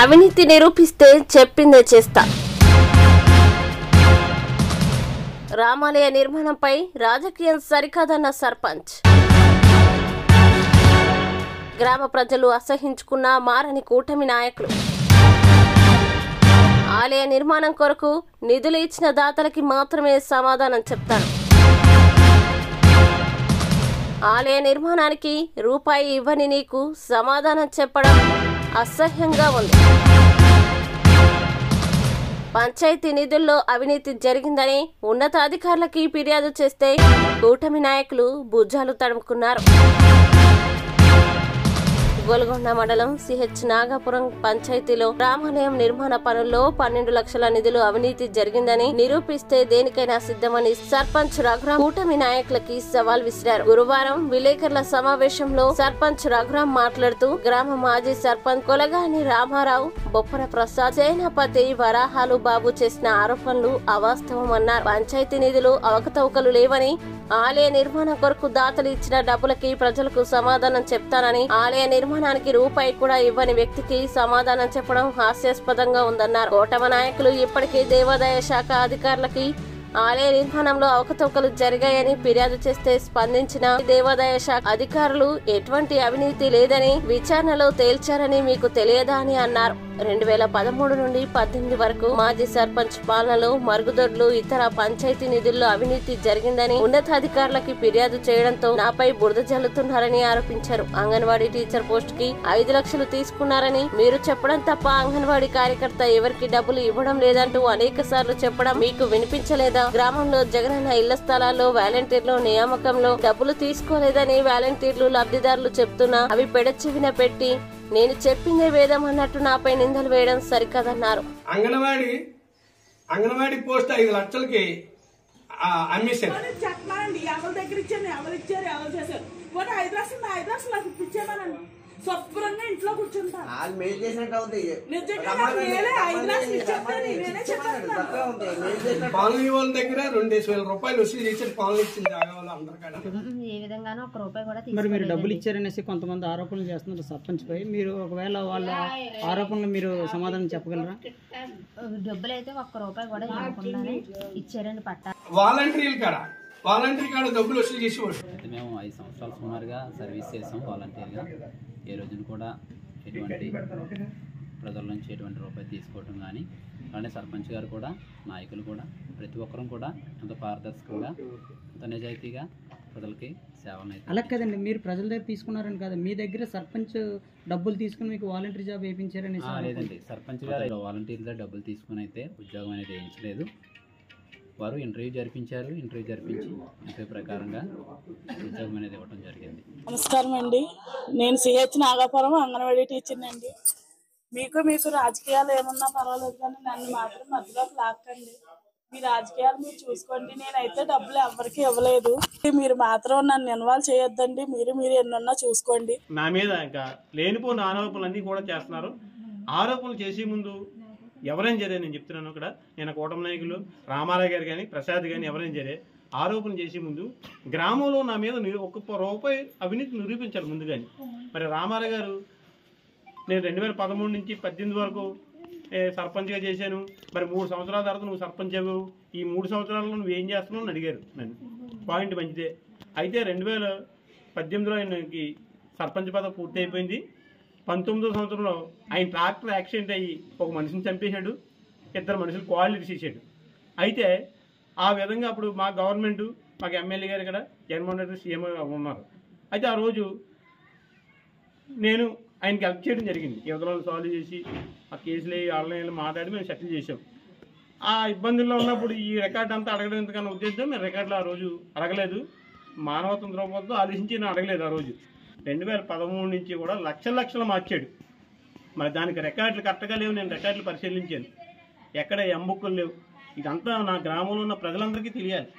అవినీతి నిరూపిస్తే చెప్పిందే చేస్తా. రామాలయ నిర్మాణంపై రాజకీయం సరికాదన్న సర్పంచ్. గ్రామ ప్రజలు అసహించుకున్న మారని కూటమి నాయకులు. ఆలయ నిర్మాణం కొరకు నిధులు ఇచ్చిన దాతలకి మాత్రమే సమాధానం చెప్తాను. ఆలయ నిర్మాణానికి రూపాయి ఇవ్వని నీకు సమాధానం చెప్పడం అసహ్యంగా ఉంది. పంచాయతీ నిధుల్లో అవినీతి జరిగిందని ఉన్నతాధికారులకి ఫిర్యాదు చేస్తే కూటమి నాయకులు భుజాలు తడుముకున్నారు. గోల్గొండ మండలం సిహెచ్ నాగాపురం పంచాయతీలో రామాలయం నిర్మాణ పనుల్లో 12 లక్షల నిధులు అవినీతి జరిగిందని నిరూపిస్తే దేనికైనా సిద్ధమని సర్పంచ్ రఘురాం కూటమి నాయకులకి సవాల్ విసిరారు. గురువారం విలేకరుల సమావేశంలో సర్పంచ్ రఘురాం మాట్లాడుతూ గ్రామ మాజీ సర్పంచ్ కొలగాని రామారావు, బొప్పర ప్రసాద్, సేనాపతి వరాహాలు బాబు చేసిన ఆరోపణలు అవాస్తవమన్నారు. పంచాయతీ నిధులు అవకతవకలు లేవని, ఆలయ నిర్మాణం కొరకు దాతలు ఇచ్చిన డబ్బులకి ప్రజలకు సమాధానం చెప్తానని, ఆలయ నిర్మాణానికి రూపాయి కూడా ఇవ్వని వ్యక్తికి సమాధానం చెప్పడం హాస్యాస్పదంగా ఉందన్నారు. కూటమి నాయకులు ఇప్పటికే దేవాదాయ శాఖ అధికారులకి ఆలయ నిర్మాణంలో అవకతవకలు జరిగాయని ఫిర్యాదు చేస్తే స్పందించిన దేవాదాయ శాఖ అధికారులు ఎటువంటి అవినీతి లేదని విచారణలో తేల్చారని మీకు తెలియదా అని అన్నారు. 2013 నుండి 18 వరకు మాజీ సర్పంచ్ పాలనలో మరుగుదొడ్లు, ఇతర పంచాయతీ నిధుల్లో అవినీతి జరిగిందని ఉన్నతాధికారులకి ఫిర్యాదు చేయడంతో నాపై బురద జల్లుతున్నారని ఆరోపించారు. అంగన్వాడీ టీచర్ పోస్ట్ కి 5 లక్షలు తీసుకున్నారని మీరు చెప్పడం తప్ప అంగన్వాడీ కార్యకర్త ఎవరికి డబ్బులు ఇవ్వడం లేదంటూ అనేక సార్లు చెప్పడం మీకు వినిపించలేదా? గ్రామంలో జగనన్న ఇళ్ల స్థలాల్లో వాలంటీర్లు నియామకంలో డబ్బులు తీసుకోలేదని వాలంటీర్లు లబ్ధిదారులు చెప్తున్నా అవి పెడచెవిన పెట్టి నేను చెప్పిందే వేదం అన్నట్టు నాపై నిందలు వేయడం సరికాదన్నారు. అంగన్వాడీ పోస్ట్ 5 లక్షలకి అమ్మేశారు. శుభ్రంగా ఇంట్లో కూర్చుంటాను. కాలనీ వాళ్ళ దగ్గర 2,000 రూపాయలు వసూలు చేశారు. కాలనీ ఇచ్చిన ఏ విధంగానూ 1 రూపాయి కూడా మరి మీరు డబ్బులు ఇచ్చారనేసి కొంతమంది ఆరోపణలు చేస్తున్నారు సర్పంచ్ పై. మీరు ఒకవేళ వాళ్ళ ఆరోపణలు మీరు సమాధానం చెప్పగలరా? డబ్బులు అయితే 1 రూపాయి కూడా ఇవ్వకుండానే ఇచ్చారండి పట్టా. వాలంటీర్ కాడ డబ్బులు వసూలు చేసేవాడు. మేము 5 సంవత్సరాలు సుమారుగా సర్వీస్ చేసాం వాలంటీర్గా. ఏ రోజున కూడా ఎటువంటి ప్రజల నుంచి ఎటువంటి రూపాయి తీసుకోవటం కానీ, అలానే సర్పంచ్ గారు కూడా, నాయకులు కూడా, ప్రతి ఒక్కరూ కూడా ఎంతో పారదర్శకంగా, ఎంతో నిజాయితీగా ప్రజలకి సేవలు అయితే. అలా కదండి, మీరు ప్రజల దగ్గర తీసుకున్నారని కాదు, మీ దగ్గర సర్పంచ్ డబ్బులు తీసుకుని మీకు వాలంటీర్ జాబ్ వేయించారని. లేదండి, సర్పంచ్ గారు వాలంటీర్ దగ్గర డబ్బులు తీసుకుని అయితే ఉద్యోగం అనేది వేయించలేదు. వారు ఇంటర్వ్యూ జరిపించారు. ఇంటర్వ్యూ జరిపించి ఇంటర్వ్యూ ప్రకారంగా ఉద్యోగం అనేది ఇవ్వడం జరిగింది. నమస్కారం అండి, నేను సిహెచ్ నాగాపురం అంగన్వాడీ టీచర్ అండి. మీకు రాజకీయాలు ఏమన్నా పర్వాలేదు కానీ నన్ను మాత్రం మధ్యలోకి లాక్కండి. మీ రాజకీయాలు మీరు చూసుకోండి. నేనైతే డబ్బులు ఎవరికి ఇవ్వలేదు. మీరు మాత్రం నన్ను ఇన్వాల్వ్ చేయొద్దండి. మీరు ఎన్నున్నా చూసుకోండి. నా మీద ఇంకా లేనిపోయిన ఆరోపణలు అన్నీ కూడా చేస్తున్నారు. ఆరోపణలు చేసే ముందు ఎవరైనా సరే నేను చెప్తున్నాను, ఇక్కడ నేను కూటమి నాయకులు రామారావు గారు కానీ, ప్రసాద్ కానీ ఎవరైనా సరే ఆరోపణ చేసే ముందు గ్రామంలో నా మీద 1 రూపాయి అవినీతి నిరూపించాలి ముందుగాని. మరి రామారావు గారు నేను 2013 నుంచి 18 వరకు సర్పంచ్గా చేశాను. మరి 3 సంవత్సరాల తర్వాత నువ్వు సర్పంచ్ అవ్వవు, ఈ 3 సంవత్సరాల్లో నువ్వు ఏం చేస్తున్నావు అని అడిగారు నన్ను. పాయింట్ మంచిదే. అయితే 2018లో ఆయనకి సర్పంచ్ పదవి పూర్తి అయిపోయింది. 19వ సంవత్సరంలో ఆయన ట్రాక్టర్ యాక్సిడెంట్ అయ్యి ఒక మనిషిని చంపేశాడు, 2 మనుషులు కాళ్ళు ఇరిసేసాడు. అయితే ఆ విధంగా అప్పుడు మా గవర్నమెంట్, మాకు ఎమ్మెల్యే గారు ఇక్కడ జగన్మోహన్ రెడ్డి సీఎం ఉన్నారు. అయితే ఆ రోజు నేను ఆయనకి హెల్ప్ చేయడం జరిగింది. యువతలను సాల్వ్ చేసి ఆ కేసులు వాళ్ళని మాట్లాడి మేము సెటిల్ చేసాం. ఆ ఇబ్బందుల్లో ఉన్నప్పుడు ఈ రికార్డు అంతా అడగడం ఎందుకన్నా ఉద్దేశం మేము రికార్డులు ఆ రోజు అడగలేదు. మానవత్వం ద్రవ్యంతో ఆలోచించి నేను అడగలేదు. ఆ రోజు 2013 నుంచి కూడా లక్షలు మార్చాడు. మరి దానికి రికార్డులు కరెక్ట్గా లేవు. నేను రికార్డులు పరిశీలించాను, ఎక్కడ ఎంబుక్కులు లేవు. ఇదంతా నా గ్రామంలో ఉన్న ప్రజలందరికీ తెలియాలి.